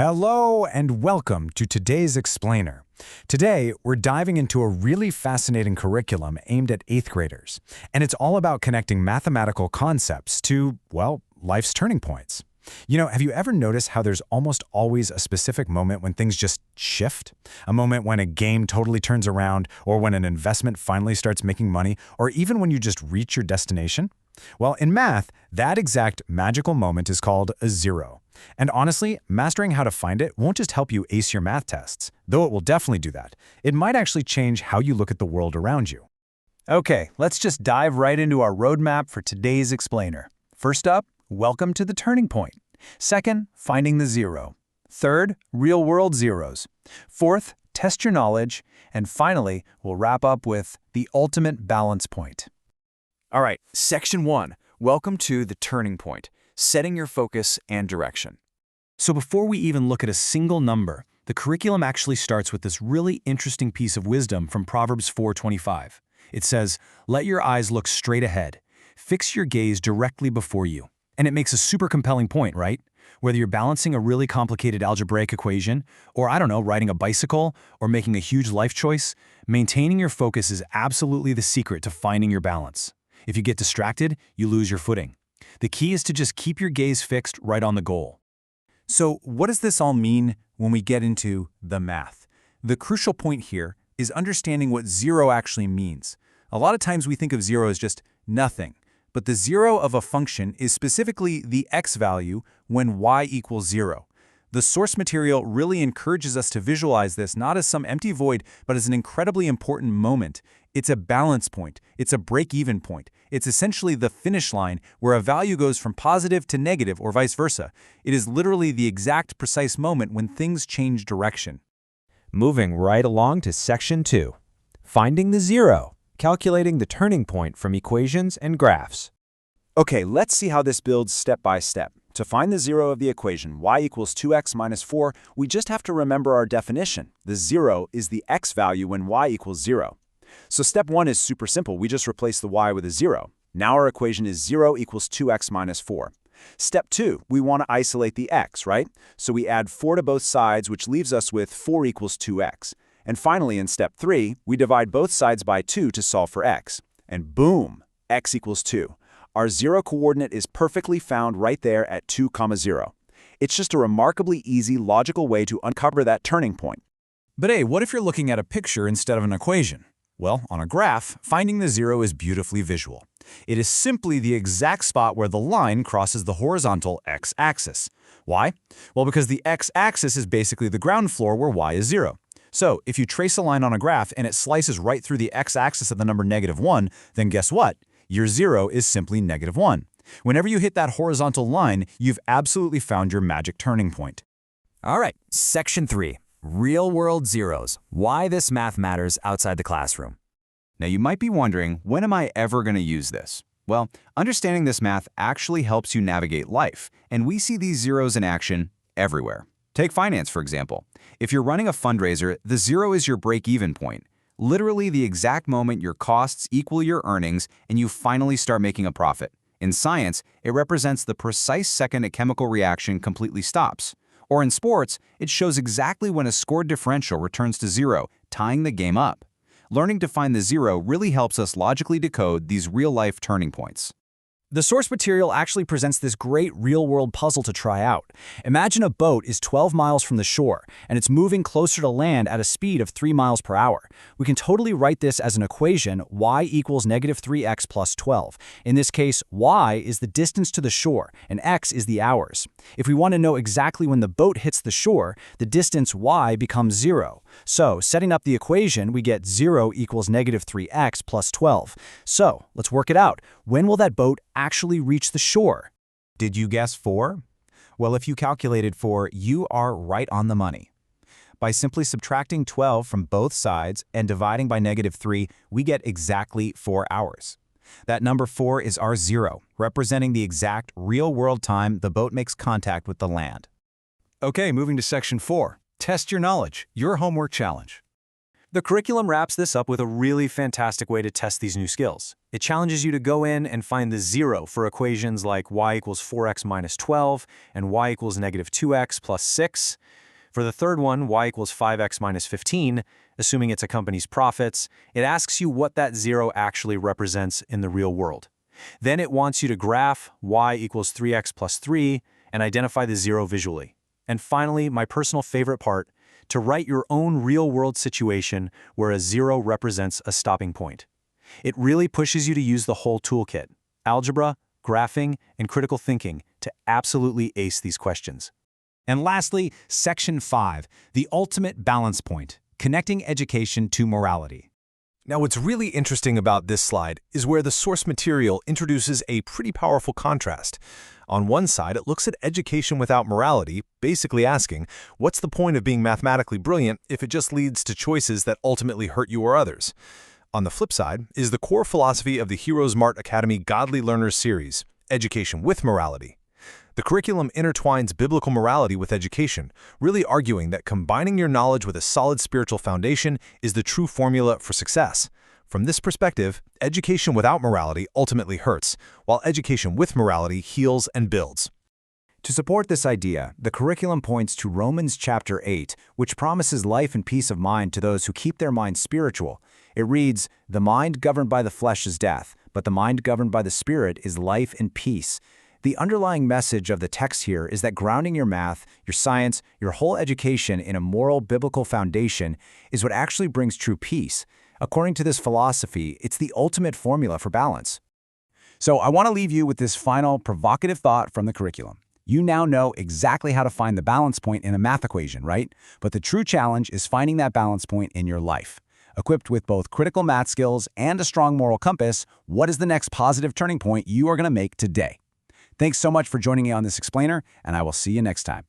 Hello and welcome to today's Explainer. Today, we're diving into a really fascinating curriculum aimed at 8th graders, and it's all about connecting mathematical concepts to, well, life's turning points. Have you ever noticed how there's almost always a specific moment when things just shift? A moment when a game totally turns around, or when an investment finally starts making money, or even when you just reach your destination? Well, in math, that exact magical moment is called a zero. And honestly, mastering how to find it won't just help you ace your math tests, though it will definitely do that. It might actually change how you look at the world around you. Okay, let's just dive right into our roadmap for today's Explainer. First up, welcome to the turning point. Second, finding the zero. Third, real-world zeros. Fourth, test your knowledge. And finally, we'll wrap up with the ultimate balance point. All right, Section 1. Welcome to the turning point, setting your focus and direction. So before we even look at a single number, the curriculum actually starts with this really interesting piece of wisdom from Proverbs 4:25. It says, "Let your eyes look straight ahead. Fix your gaze directly before you." And it makes a super compelling point, right? Whether you're balancing a really complicated algebraic equation, or riding a bicycle, or making a huge life choice, maintaining your focus is absolutely the secret to finding your balance. If you get distracted, you lose your footing. The key is to just keep your gaze fixed right on the goal. So what does this all mean when we get into the math? The crucial point here is understanding what zero actually means. A lot of times we think of zero as just nothing, but the zero of a function is specifically the x value when y equals 0. The source material really encourages us to visualize this not as some empty void, but as an incredibly important moment. It's a balance point. It's a break-even point. It's essentially the finish line where a value goes from positive to negative or vice versa. It is literally the exact precise moment when things change direction. Moving right along to Section 2. Finding the zero. Calculating the turning point from equations and graphs. Okay, let's see how this builds step by step. To find the zero of the equation y equals 2x minus 4, we just have to remember our definition. The zero is the x value when y equals 0. So step 1 is super simple. We just replace the y with a 0. Now our equation is 0 equals 2x minus 4. Step 2, we want to isolate the x, right? So we add 4 to both sides, which leaves us with 4 equals 2x. And finally, in step 3, we divide both sides by 2 to solve for x. And boom, x equals 2. Our zero coordinate is perfectly found right there at 2, 0. It's just a remarkably easy, logical way to uncover that turning point. But hey, what if you're looking at a picture instead of an equation? Well, on a graph, finding the zero is beautifully visual. It is simply the exact spot where the line crosses the horizontal x-axis. Why? Well, because the x-axis is basically the ground floor where y is 0. So, if you trace a line on a graph and it slices right through the x-axis of the number -1, then guess what? Your zero is simply -1. Whenever you hit that horizontal line, you've absolutely found your magic turning point. All right, Section 3. Real-world zeros. Why this math matters outside the classroom. Now you might be wondering, when am I ever going to use this? Well, understanding this math actually helps you navigate life, and we see these zeros in action everywhere. Take finance, for example. If you're running a fundraiser, the zero is your break-even point. Literally the exact moment your costs equal your earnings and you finally start making a profit. In science, it represents the precise second a chemical reaction completely stops. Or in sports, it shows exactly when a score differential returns to 0, tying the game up. Learning to find the zero really helps us logically decode these real-life turning points. The source material actually presents this great real-world puzzle to try out. Imagine a boat is 12 miles from the shore, and it's moving closer to land at a speed of 3 miles per hour. We can totally write this as an equation, y equals -3x plus 12. In this case, y is the distance to the shore, and x is the hours. If we want to know exactly when the boat hits the shore, the distance y becomes 0. So, setting up the equation, we get 0 equals -3x plus 12. So, let's work it out. When will that boat actually reach the shore? Did you guess 4? Well, if you calculated 4, you are right on the money. By simply subtracting 12 from both sides and dividing by -3, we get exactly 4 hours. That number 4 is our zero, representing the exact real-world time the boat makes contact with the land. Okay, moving to Section 4. Test your knowledge, your homework challenge. The curriculum wraps this up with a really fantastic way to test these new skills. It challenges you to go in and find the zero for equations like y equals 4x minus 12 and y equals negative 2x plus 6. For the third one, y equals 5x minus 15, assuming it's a company's profits, it asks you what that zero actually represents in the real world. Then it wants you to graph y equals 3x plus 3 and identify the zero visually. And finally, my personal favorite part, to write your own real-world situation where a zero represents a stopping point. It really pushes you to use the whole toolkit, algebra, graphing, and critical thinking, to absolutely ace these questions. And lastly, Section 5, the ultimate balance point, connecting education to morality. Now, what's really interesting about this slide is where the source material introduces a pretty powerful contrast. On one side, it looks at education without morality, basically asking, what's the point of being mathematically brilliant if it just leads to choices that ultimately hurt you or others? On the flip side is the core philosophy of the heroesmartacademy Godly Learners series, education with morality. The curriculum intertwines biblical morality with education, really arguing that combining your knowledge with a solid spiritual foundation is the true formula for success. From this perspective, education without morality ultimately hurts, while education with morality heals and builds. To support this idea, the curriculum points to Romans chapter 8, which promises life and peace of mind to those who keep their minds spiritual. It reads, "The mind governed by the flesh is death, but the mind governed by the Spirit is life and peace." The underlying message of the text here is that grounding your math, your science, your whole education in a moral biblical foundation is what actually brings true peace. According to this philosophy, it's the ultimate formula for balance. So I want to leave you with this final provocative thought from the curriculum. You now know exactly how to find the balance point in a math equation, right? But the true challenge is finding that balance point in your life. Equipped with both critical math skills and a strong moral compass, what is the next positive turning point you are going to make today? Thanks so much for joining me on this explainer, and I will see you next time.